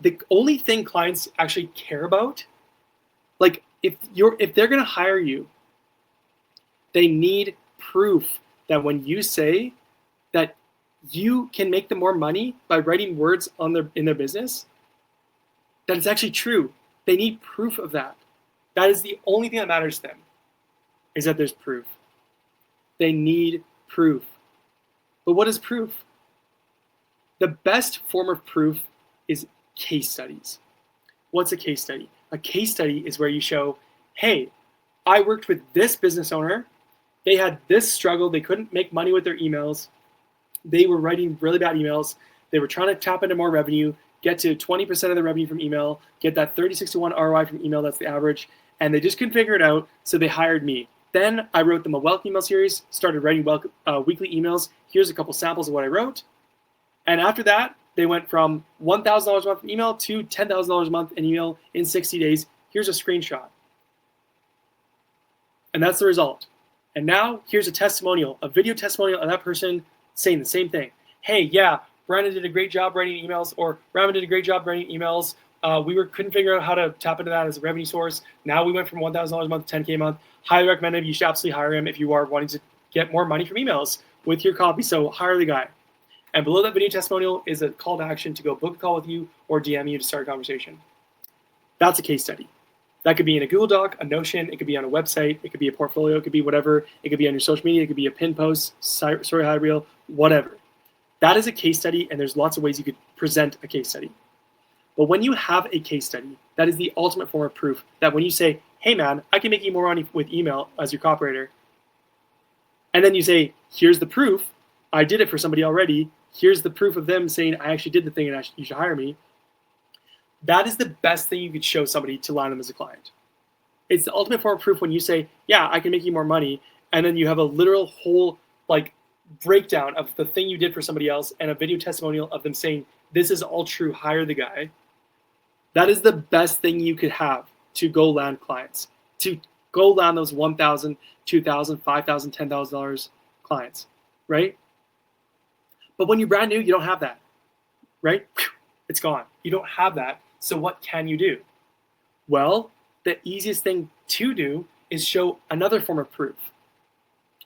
the only thing clients actually care about, like if they're going to hire you, they need proof that when you say that you can make them more money by writing words in their business, that it's actually true. They need proof of that. That is the only thing that matters to them, is that there's proof. They need proof. But what is proof? The best form of proof is case studies. What's a case study? A case study is where you show, hey, I worked with this business owner. They had this struggle. They couldn't make money with their emails. They were writing really bad emails. They were trying to tap into more revenue, get to 20% of the revenue from email, get that 36-to-1 ROI from email, that's the average, and they just couldn't figure it out, so they hired me. Then I wrote them a welcome email series, started writing weekly emails. Here's a couple samples of what I wrote. And after that, they went from $1,000 a month in email to $10,000 a month in email in 60 days. Here's a screenshot. And that's the result. And now here's a testimonial, a video testimonial of that person saying the same thing. Hey, yeah, Brandon did a great job writing emails, or Brandon did a great job writing emails. Couldn't figure out how to tap into that as a revenue source. Now we went from $1,000 a month to $10K a month. Highly recommended. You should absolutely hire him if you are wanting to get more money from emails with your copy. So hire the guy. And below that video testimonial is a call to action to go book a call with you or DM you to start a conversation. That's a case study. That could be in a Google Doc, a Notion, it could be on a website, it could be a portfolio, it could be whatever. It could be on your social media, it could be a pin post, story highlight reel, whatever. That is a case study, and there's lots of ways you could present a case study. But when you have a case study, that is the ultimate form of proof that when you say, hey man, I can make you more money with email as your copywriter, and then you say, here's the proof, I did it for somebody already, here's the proof of them saying I actually did the thing and you should hire me. That is the best thing you could show somebody to land them as a client. It's the ultimate form of proof when you say, yeah, I can make you more money, and then you have a literal whole breakdown of the thing you did for somebody else and a video testimonial of them saying, this is all true, hire the guy. That is the best thing you could have to go land clients, to go land those $1,000, $2,000, $5,000, $10,000 clients, right? But when you're brand new, you don't have that, right? It's gone. You don't have that. So what can you do? Well, the easiest thing to do is show another form of proof.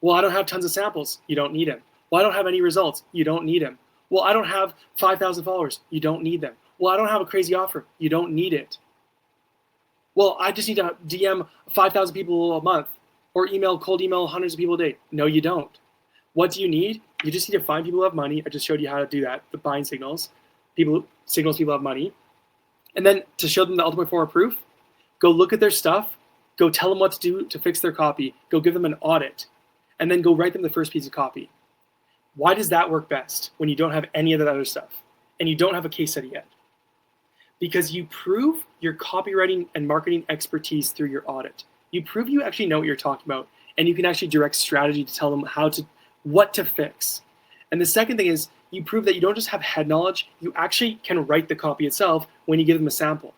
Well, I don't have tons of samples. You don't need them. Well, I don't have any results. You don't need them. Well, I don't have 5,000 followers. You don't need them. Well, I don't have a crazy offer. You don't need it. Well, I just need to DM 5,000 people a month or cold email hundreds of people a day. No, you don't. What do you need? You just need to find people who have money. I just showed you how to do that, the buying signals. People have money. And then to show them the ultimate form of proof, go look at their stuff, go tell them what to do to fix their copy, go give them an audit, and then go write them the first piece of copy. Why does that work best when you don't have any of that other stuff and you don't have a case study yet? Because you prove your copywriting and marketing expertise through your audit. You prove you actually know what you're talking about, and you can actually direct strategy to tell them what to fix. And the second thing is you prove that you don't just have head knowledge, you actually can write the copy itself when you give them a sample.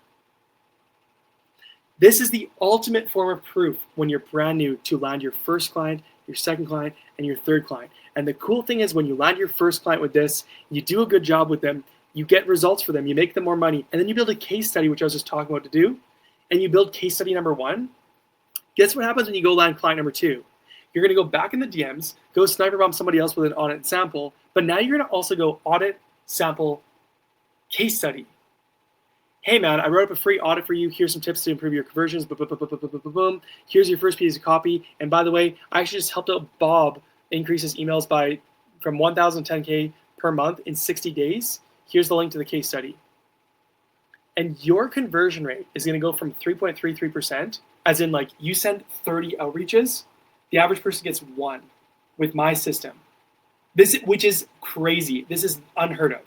This is the ultimate form of proof when you're brand new to land your first client, your second client, and your third client. And the cool thing is when you land your first client with this, you do a good job with them, you get results for them, you make them more money, and then you build a case study, which I was just talking about to do, and you build case study number 1. Guess what happens when you go land client number 2? You're gonna go back in the DMs, go sniper bomb somebody else with an audit and sample, but now you're gonna also go audit, sample, case study. Hey man, I wrote up a free audit for you. Here's some tips to improve your conversions. Boom. Here's your first piece of copy. And by the way, I actually just helped out Bob increase his emails from 1,000 to 10K per month in 60 days. Here's the link to the case study. And your conversion rate is going to go from 3.33%, as in you send 30 outreaches, the average person gets 1 with my system. Which is crazy. This is unheard of.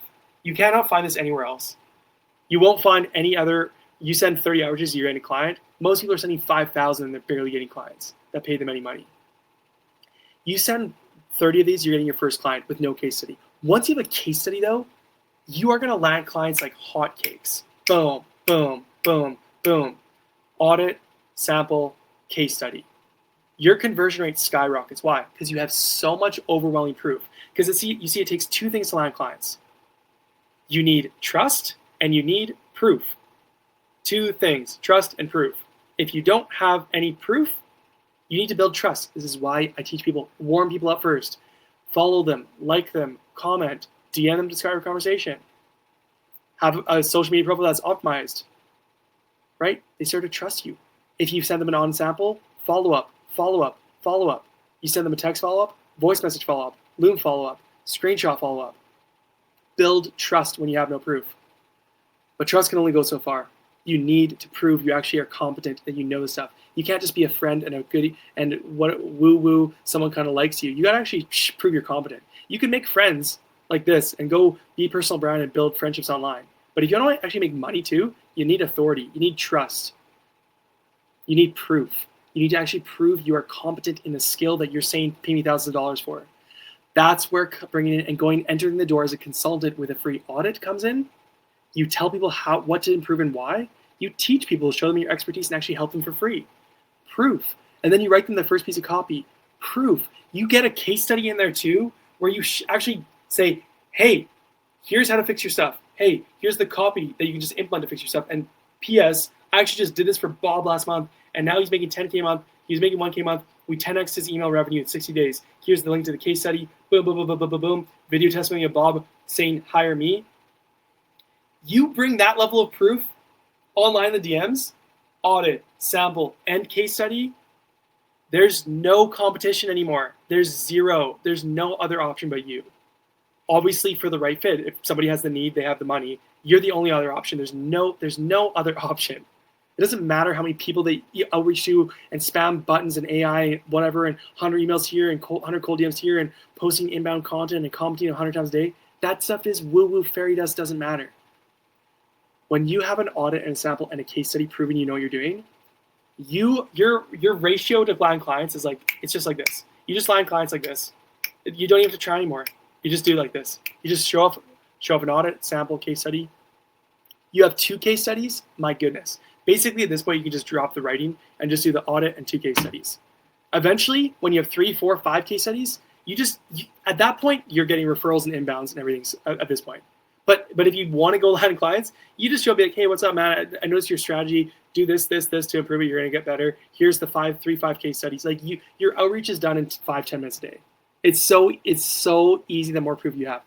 You cannot find this anywhere else. You won't find any other, you send 30 outreaches, you're getting a client. Most people are sending 5,000 and they're barely getting clients that pay them any money. You send 30 of these, you're getting your first client with no case study. Once you have a case study though, you are gonna land clients like hotcakes. Boom, boom, boom, boom. Audit, sample, case study. Your conversion rate skyrockets. Why? Because you have so much overwhelming proof. Because you see, it takes 2 things to land clients. You need trust and you need Proof. Two things, trust and proof. If you don't have any proof, you need to build trust. This is why I teach people, warm people up first. Follow them, like them, comment, DM them to start a conversation. Have a social media profile that's optimized, right? They start to trust you. If you send them an on-sample, follow up, follow up, follow up. You send them a text follow-up, voice message follow-up, Loom follow-up, screenshot follow-up. Build trust when you have no proof. But trust can only go so far. You need to prove you actually are competent, that you know the stuff. You can't just be a friend and a goodie and what woo-woo, someone kind of likes you. You got to actually prove you're competent. You can make friends like this and go be a personal brand and build friendships online. But if you want to actually make money too, you need authority. You need trust. You need proof. You need to actually prove you are competent in the skill that you're saying pay me thousands of dollars for. That's where bringing in and entering the door as a consultant with a free audit comes in. You tell people what to improve and why. You teach people, show them your expertise, and actually help them for free. Proof. And then you write them the first piece of copy. Proof. You get a case study in there too, where you actually say, hey, here's how to fix your stuff. Hey, here's the copy that you can just implement to fix your stuff. And P.S., I actually just did this for Bob last month, and now he's making $10K a month. He's making $1K a month. We 10x his email revenue in 60 days. Here's the link to the case study. Boom, boom, boom, boom, boom, boom, boom. Video testimony of Bob saying, hire me. You bring that level of proof online in the DMs, audit, sample, and case study, there's no competition anymore. There's zero. There's no other option but you. Obviously, for the right fit, if somebody has the need, they have the money, you're the only other option. There's no other option. It doesn't matter how many people they outreach to and spam buttons and AI, whatever, and 100 emails here and 100 cold DMs here and posting inbound content and commenting 100 times a day. That stuff is woo-woo fairy dust, doesn't matter. When you have an audit and a sample and a case study proving you know what you're doing, your ratio to land clients is like, it's just like this. You just land clients like this. You don't even have to try anymore. You just do it like this. You just show up an audit, sample, case study. You have 2 case studies, my goodness. Basically at this point you can just drop the writing and just do the audit and 2 case studies. Eventually, when you have 3, 4, 5 case studies, at that point you're getting referrals and inbounds and everything at this point. But if you want to go land clients, you just show up, be like, hey, what's up, man? I noticed your strategy. Do this to improve it. You're going to get better. Here's the 5 case studies. Like your outreach is done in 5-10 minutes a day. It's so easy the more proof you have.